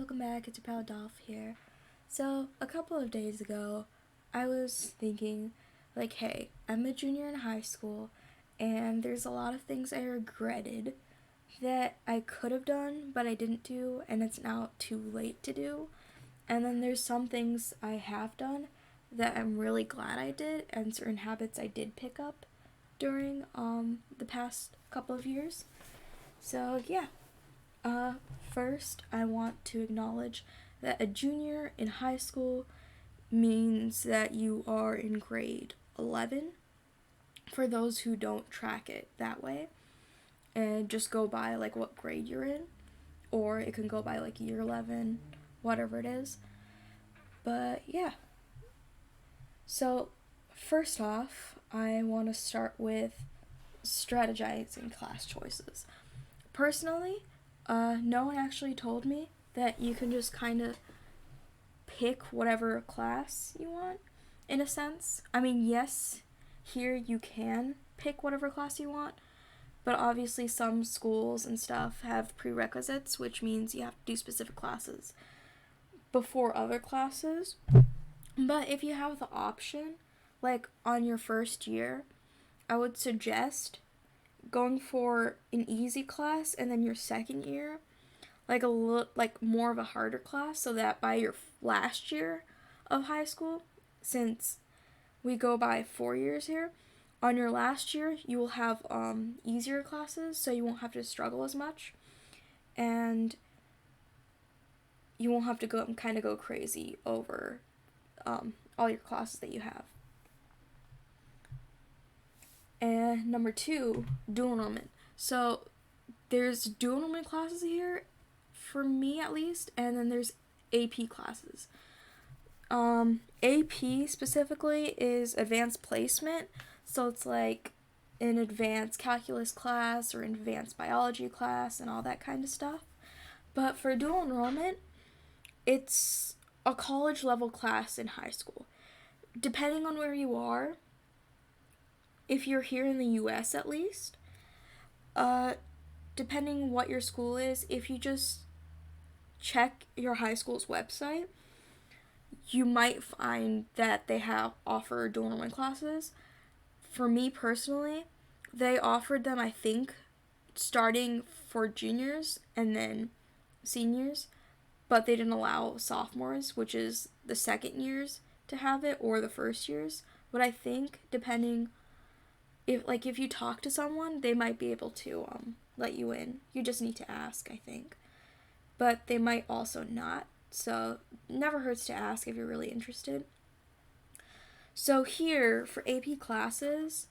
welcome back. It's your pal Dolph here. So, a couple of days ago, I was thinking, hey, I'm a junior in high school, and there's a lot of things I regretted that I could have done, but I didn't do, and it's now too late to do. And then there's some things I have done that I'm really glad I did, and certain habits I did pick up during the past couple of years. So, yeah. First, I want to acknowledge that a junior in high school means that you are in grade 11. For those who don't track it that way, and just go by what grade you're in, or it can go by year 11, whatever it is. But yeah. So, first off, I want to start with strategizing class choices. Personally, no one actually told me that you can just kind of pick whatever class you want, in a sense. I mean, yes, here you can pick whatever class you want, but obviously some schools and stuff have prerequisites, which means you have to do specific classes before other classes. But if you have the option, on your first year, I would suggest going for an easy class, and then your second year, more of a harder class, so that by your last year of high school, since we go by 4 years here, on your last year you will have easier classes, so you won't have to struggle as much, and you won't have to go crazy over all your classes that you have. And number 2, dual enrollment. So there's dual enrollment classes here, for me at least, and then there's AP classes. AP specifically is advanced placement, so it's like an advanced calculus class or an advanced biology class and all that kind of stuff. But for dual enrollment, it's a college level class in high school. Depending on where you are, if you're here in the US at least, depending what your school is, if you just check your high school's website, you might find that they offer dual enrollment classes. For me personally, they offered them, I think, starting for juniors and then seniors, but they didn't allow sophomores, which is the second years, to have it, or the first years. But I think, depending, if you talk to someone, they might be able to let you in. You just need to ask, I think. But they might also not. So, never hurts to ask if you're really interested. So here, for AP classes,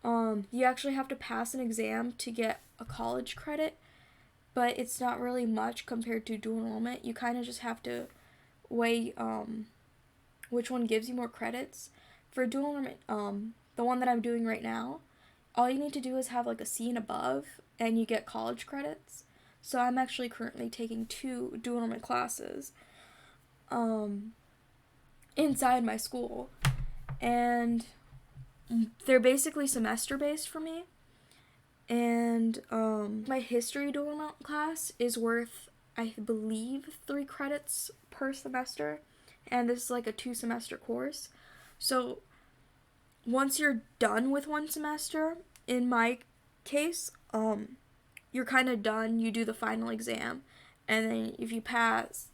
you actually have to pass an exam to get a college credit, but it's not really much compared to dual enrollment. You kind of just have to weigh which one gives you more credits. For dual enrollment, the one that I'm doing right now, all you need to do is have a C and above, and you get college credits. So I'm actually currently taking 2 dual enrollment classes inside my school, and they're basically semester based for me. And my history dual enrollment class is worth, I believe, 3 credits per semester, and this is a 2-semester course. So once you're done with one semester, in my case, you're kind of done. You do the final exam, and then if you pass,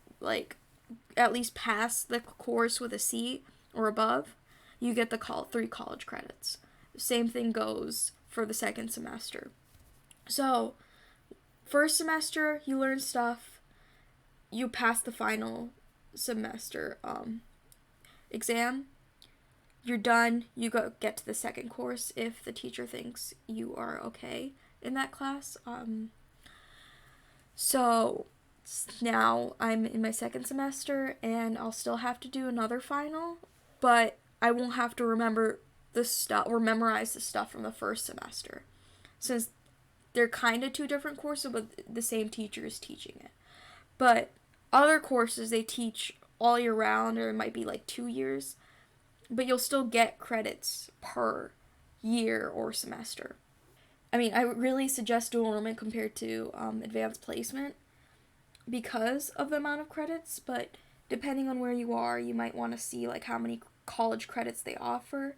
at least pass the course with a C or above, you get the 3 college credits. The same thing goes for the second semester. So, first semester, you learn stuff, you pass the final semester exam, you're done, you get to the second course if the teacher thinks you are okay in that class. So now I'm in my second semester, and I'll still have to do another final, but I won't have to remember the stuff or memorize the stuff from the first semester, since they're kind of 2 different courses, but the same teacher is teaching it. But other courses they teach all year round, or it might be 2 years, but you'll still get credits per year or semester. I mean, I really suggest dual enrollment compared to advanced placement, because of the amount of credits, but depending on where you are, you might want to see like how many college credits they offer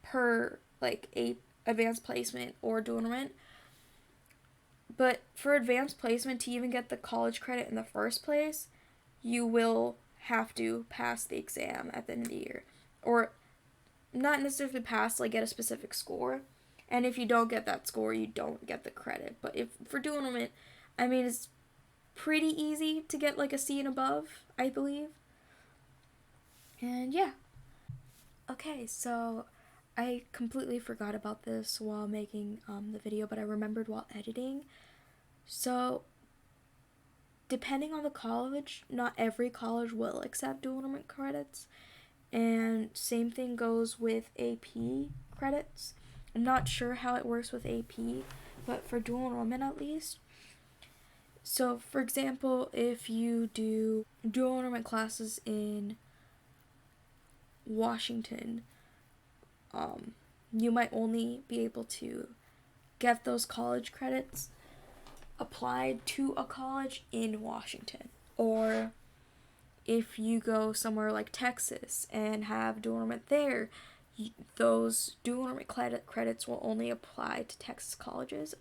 per like a advanced placement or dual enrollment. But for advanced placement, to even get the college credit in the first place, you will have to pass the exam at the end of the year. Or not necessarily pass, like get a specific score. And if you don't get that score, you don't get the credit. But if for dual enrollment, I mean, it's pretty easy to get like a C and above, I believe. And yeah. Okay, so I completely forgot about this while making the video, but I remembered while editing. So, depending on the college, not every college will accept dual enrollment credits, and same thing goes with AP credits. I'm not sure how it works with AP, but for dual enrollment at least. So, for example, if you do dual enrollment classes in Washington, you might only be able to get those college credits applied to a college in Washington. Or if you go somewhere like Texas and have dual enrollment there, those dual enrollment credits will only apply to Texas colleges.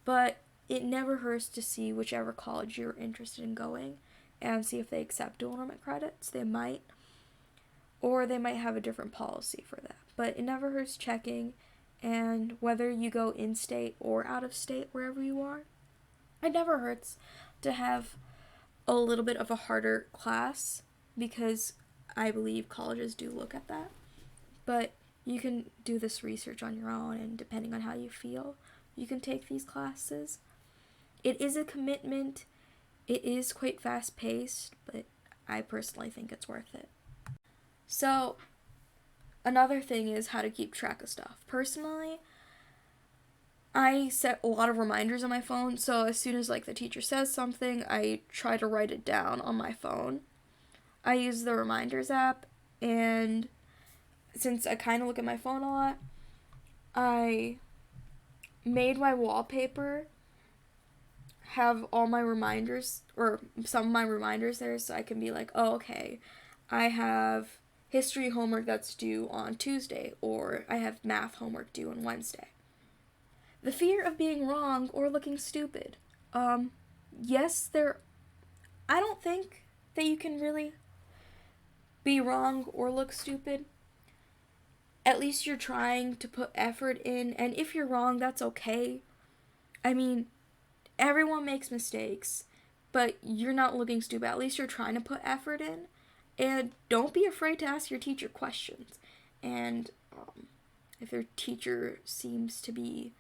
But it never hurts to see whichever college you're interested in going and see if they accept dual enrollment credits. They might. Or they might have a different policy for that. But it never hurts checking, and whether you go in-state or out-of-state, wherever you are, it never hurts to have a little bit of a harder class, because I believe colleges do look at that. But you can do this research on your own, and depending on how you feel, you can take these classes. It is a commitment. It is quite fast-paced, but I personally think it's worth it. So, another thing is how to keep track of stuff. Personally, I set a lot of reminders on my phone, so as soon as like the teacher says something, I try to write it down on my phone. I use the reminders app, and since I kind of look at my phone a lot, I made my wallpaper have all my reminders, or some of my reminders there, so I can be like, oh, okay, I have history homework that's due on Tuesday, or I have math homework due on Wednesday. The fear of being wrong or looking stupid. Yes, I don't think that you can really be wrong or look stupid. At least you're trying to put effort in, and if you're wrong, that's okay. I mean, everyone makes mistakes, but you're not looking stupid. At least you're trying to put effort in. And don't be afraid to ask your teacher questions. And if your teacher seems to be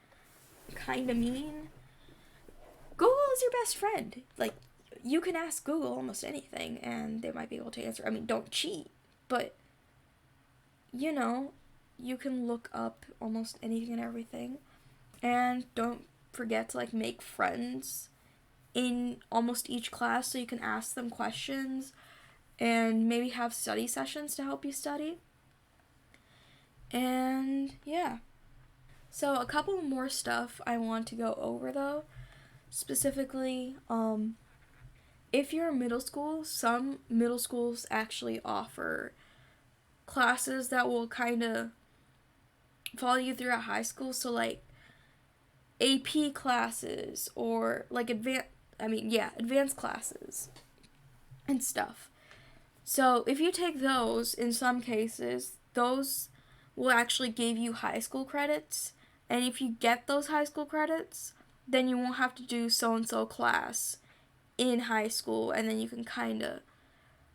kind of mean, Google is your best friend. Like, you can ask Google almost anything, and they might be able to answer. I mean, don't cheat, but, you know, you can look up almost anything and everything. And don't forget to, like, make friends in almost each class so you can ask them questions. And maybe have study sessions to help you study. And yeah. So a couple more stuff I want to go over though. Specifically, if you're in middle school, some middle schools actually offer classes that will kind of follow you throughout high school. So like AP classes or like advanced classes and stuff. So if you take those, in some cases, those will actually give you high school credits. And if you get those high school credits, then you won't have to do so-and-so class in high school. And then you can kind of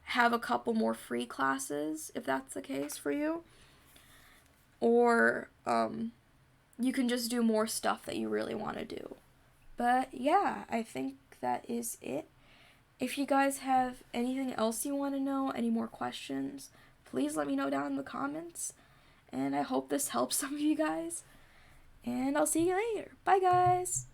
have a couple more free classes, if that's the case for you. Or you can just do more stuff that you really want to do. But yeah, I think that is it. If you guys have anything else you want to know, any more questions, please let me know down in the comments. And I hope this helps some of you guys. And I'll see you later. Bye, guys.